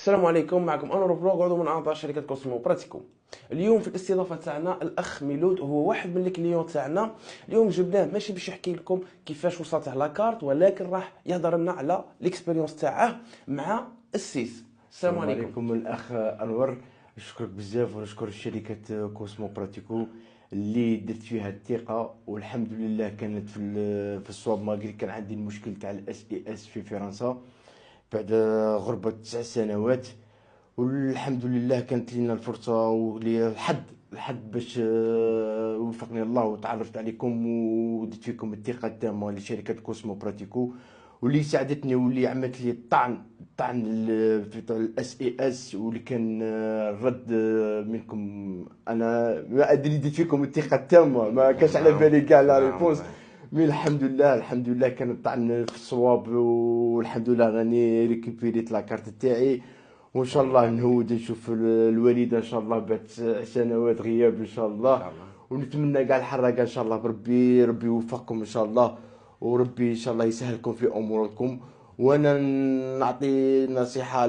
السلام عليكم. معكم انور فلوغ، عضو من اعضاء شركه كوسمو براتيكو. اليوم في الاستضافه تاعنا الاخ ميلود، هو واحد من الكليون تاعنا. اليوم جبناه ماشي باش يحكي لكم كيفاش وصلت له لاكارت، ولكن راح يهضر لنا على ليكسبيريونس تاعه مع السيس. السلام السلام عليكم. عليكم الاخ انور. نشكرك بزاف ونشكر شركه كوسمو براتيكو اللي درت فيها الثقه، والحمد لله كانت في الصواب. ماغري كان عندي المشكل تاع الاس اي اس في فرنسا بعد غربه 9 سنوات، والحمد لله كانت لنا الفرصه ولي الحد باش وفقني الله وتعرفت عليكم وديت فيكم الثقه التامه لشركه كوسمو براتيكو، واللي ساعدتني واللي عملت لي الطعن في الاس اي اس، واللي كان الرد منكم. انا ما ادري ديت فيكم الثقه التامه، ما كانش على بالي كاع لا ريبونس. مي الحمد لله كان الطعن في الصواب، والحمد لله راني ريكوبيريت لاكارت تاعي، وان شاء الله نهود نشوف الوالده ان شاء الله بعد 9 سنوات غياب ان شاء ان الله. شاء الله. ونتمنى كاع الحرقه ان شاء الله ربي يوفقكم ان شاء الله، وربي ان شاء الله يسهلكم في اموركم. وانا نعطي نصيحه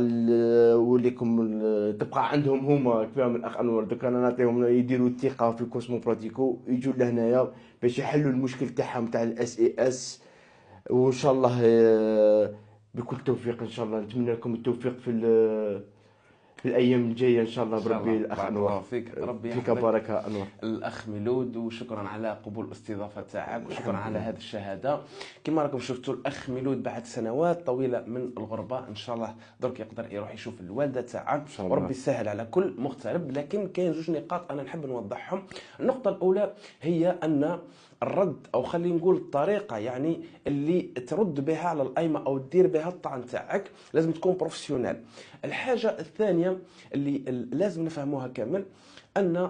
وليكم تبقى عندهم هما كفاهم الاخ انور. دوك انا نعطيهم يديروا الثقه في كوسمو براتيكو، يجوا لهنايا باش يحلوا المشكل تاعهم تاع الاس اي اس. وان شاء الله بكل توفيق ان شاء الله. نتمنى لكم التوفيق في الايام الجايه ان شاء الله ان شاء بربي الله. الاخ بارك انور. الله فيك، ربي فيك يحفظك بركه انور. الاخ ميلود، وشكرا على قبول الاستضافه تاعك، وشكرا الحمد على لله. هذه الشهاده. كما راكم شفتوا الاخ ميلود بعد سنوات طويله من الغربه ان شاء الله درك يقدر يروح يشوف الوالده تاعه، ان شاء وربي الله. يسهل على كل مغترب. لكن كاين زوج نقاط انا نحب نوضحهم. النقطه الاولى هي ان الرد، او خلينا نقول الطريقه يعني اللي ترد بها على القايمه او تدير بها الطعن تاعك، لازم تكون بروفيسيونيل. الحاجه الثانيه اللي لازم نفهموها كامل، ان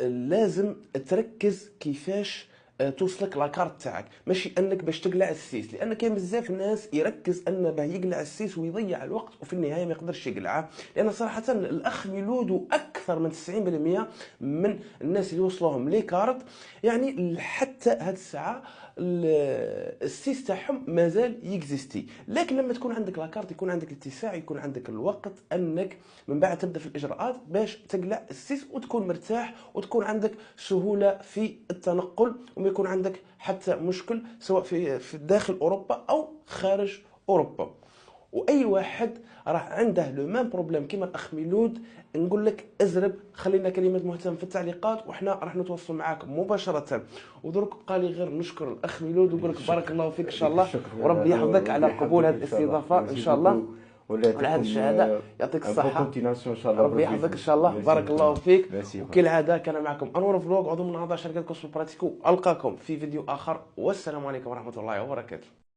لازم تركز كيفاش توصلك لاكارت تاعك، ماشي انك باش تقلع السيس، لان كاين بزاف ناس يركز ان باه يقلع السيس ويضيع الوقت وفي النهايه ما يقدرش يقلعه. لان صراحه الاخ ميلود واكثر من 90% من الناس اللي وصلوهم لي كارت، يعني حتى هاد الساعه السيس تاعهم مازال يكزيستي. لكن لما تكون عندك لاكارت يكون عندك الاتساع، يكون عندك الوقت انك من بعد تبدا في الاجراءات باش تقلع السيس وتكون مرتاح، وتكون عندك سهوله في التنقل، وما يكون عندك حتى مشكل سواء في داخل اوروبا او خارج اوروبا. واي واحد راه عنده لو ميم بروبليم كيما الاخ ميلود، نقول لك ازرب، خلينا كلمات مهتم في التعليقات وحنا راح نتواصل معاك مباشره. ودرك بقى لي غير نشكر الاخ ميلود ونقول لك بارك الله فيك ان شاء الله، الشكر وربي انور، يحفظك على ربي قبول يحفظك هذه ان شاء الله. الاستضافه ان ميرسي شاء الله، بوكو، ولا على هذه يعطيكم الشهاده. يعطيك بون الصحه، كونتيناسيون ان شاء الله. ربي يحفظك ان شاء الله. ميرسي بارك الله بوكو. فيك. ميرسي بوكو. وكالعاده كان معكم انور فلوغ، عضو من اعضاء شركه كوسمو براتيكو. القاكم في فيديو اخر، والسلام عليكم ورحمه الله وبركاته.